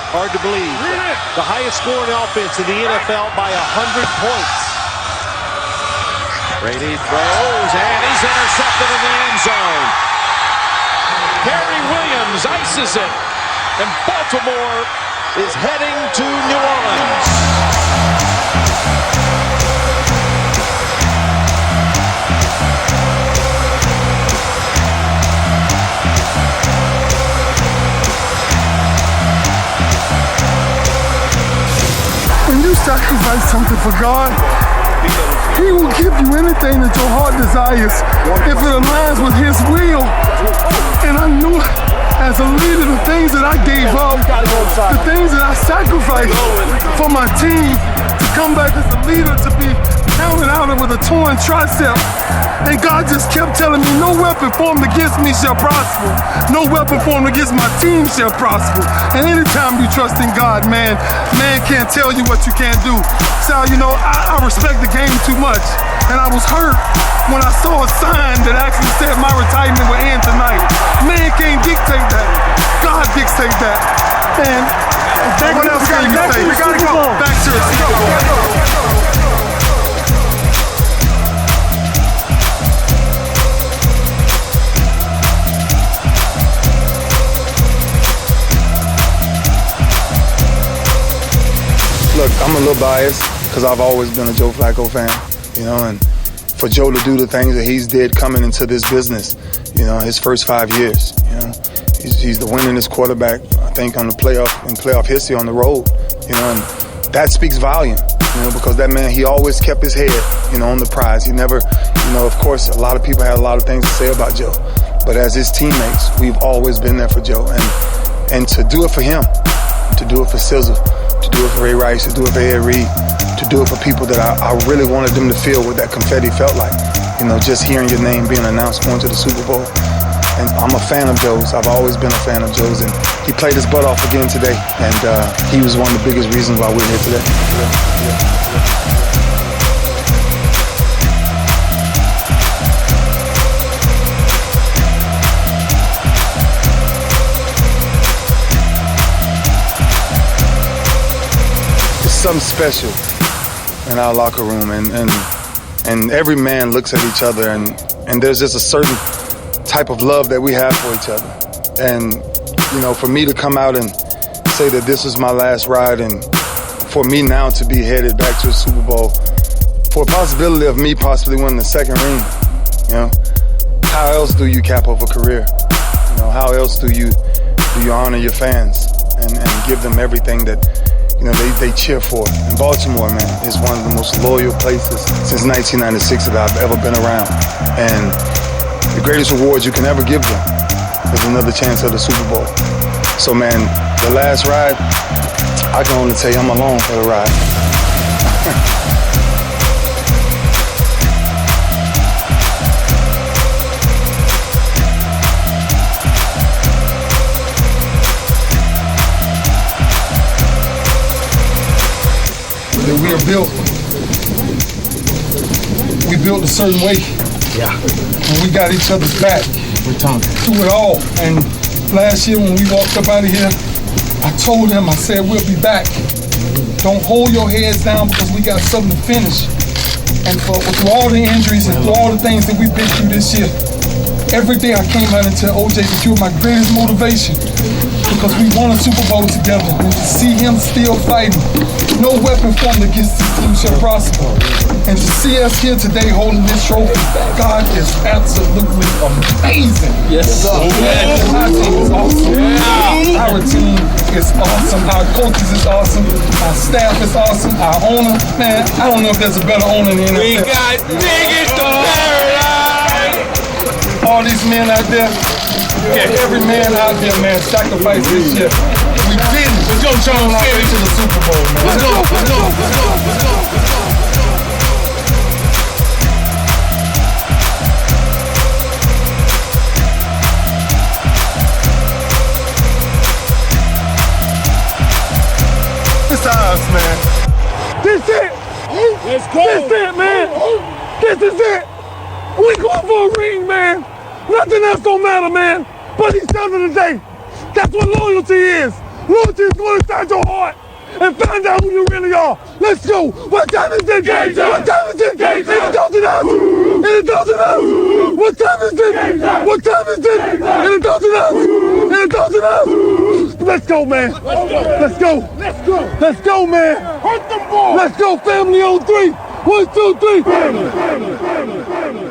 Hard to believe. The highest scoring offense in the NFL by 100 points. Brady throws, and he's intercepted in the end zone. Gary Williams ices it, and Baltimore is heading to New Orleans. When you sacrifice something for God, He will give you anything that your heart desires if it aligns with His will. And I knew as a leader the things that I gave up, the things that I sacrificed for my team to come back as a leader, to be counted out with a torn tricep. And God just kept telling me, no weapon formed against me shall prosper. No weapon formed against my team shall prosper. And anytime you trust in God, man can't tell you what you can't do. So, you know, I respect the game too much. And I was hurt when I saw a sign that actually said my retirement would end tonight. Man can't dictate that. God dictate that. And what else can you say? We gotta go. Back to the Super Bowl. Look, I'm a little biased because I've always been a Joe Flacco fan, you know, and for Joe to do the things that he's did coming into this business, you know, his first 5 years, you know, he's the winningest quarterback, I think, in playoff history on the road, you know, and that speaks volume, you know, because that man, he always kept his head, you know, on the prize. He never, you know, of course, a lot of people had a lot of things to say about Joe, but as his teammates, we've always been there for Joe, and to do it for him, to do it for Sizzle, to do it for Ray Rice, to do it for Ed Reed, to do it for people that I really wanted them to feel what that confetti felt like. You know, just hearing your name being announced going to the Super Bowl. And I'm a fan of Joe's. I've always been a fan of Joe's. And he played his butt off again today. And he was one of the biggest reasons why we're here today. Something special in our locker room, and every man looks at each other, and there's just a certain type of love that we have for each other. And you know, for me to come out and say that this is my last ride, and for me now to be headed back to the Super Bowl, for a possibility of me possibly winning the second ring, you know, how else do you cap off a career? You know, how else do you honor your fans and give them everything that, you know, they cheer for? And Baltimore, man, is one of the most loyal places since 1996 that I've ever been around. And the greatest reward you can ever give them is another chance at the Super Bowl. So, man, the last ride, I can only tell you I'm along for the ride. We are built. We built a certain way. Yeah. And we got each other's back. We're talking. Through it all. And last year when we walked up out of here, I told him, I said, we'll be back. Don't hold your heads down because we got something to finish. And through all the injuries and through all the things that we've been through this year, every day I came out and tell OJ that you were my greatest motivation because we won a Super Bowl together. And to see him still fighting, no weapon formed against this team shall prosper. And to see us here today holding this trophy, God is absolutely amazing. Yes, sir. Our team is awesome. Yeah. Our team is awesome. Our coaches is awesome. Our staff is awesome. Our owner, man, I don't know if there's a better owner than the NFL. We got Biggest to Paradise. All these men out there, every man out there, man, sacrificed this year. We did it. Let's go, Sean. Let's get to the Super Bowl, man. Let's go. Let's go. Let's go. Let's go. It's ours, man. This it. Let's go. This it, man. This is it. We going for a ring, man. Nothing else don't matter, man. But each other today. That's what loyalty is. Lord Jesus, want inside your heart and find out who you really are. Let's go. What time is it? Game time. What time is it? Game time. And it doesn't out. And it doesn't out. What time is it? Game time. What time is it? And it doesn't out. And it doesn't out. Let's go, man. Let's go. Let's go. Let's go, man. Hurt them balls. Let's go, family on 3. 1, 2, 3. Family.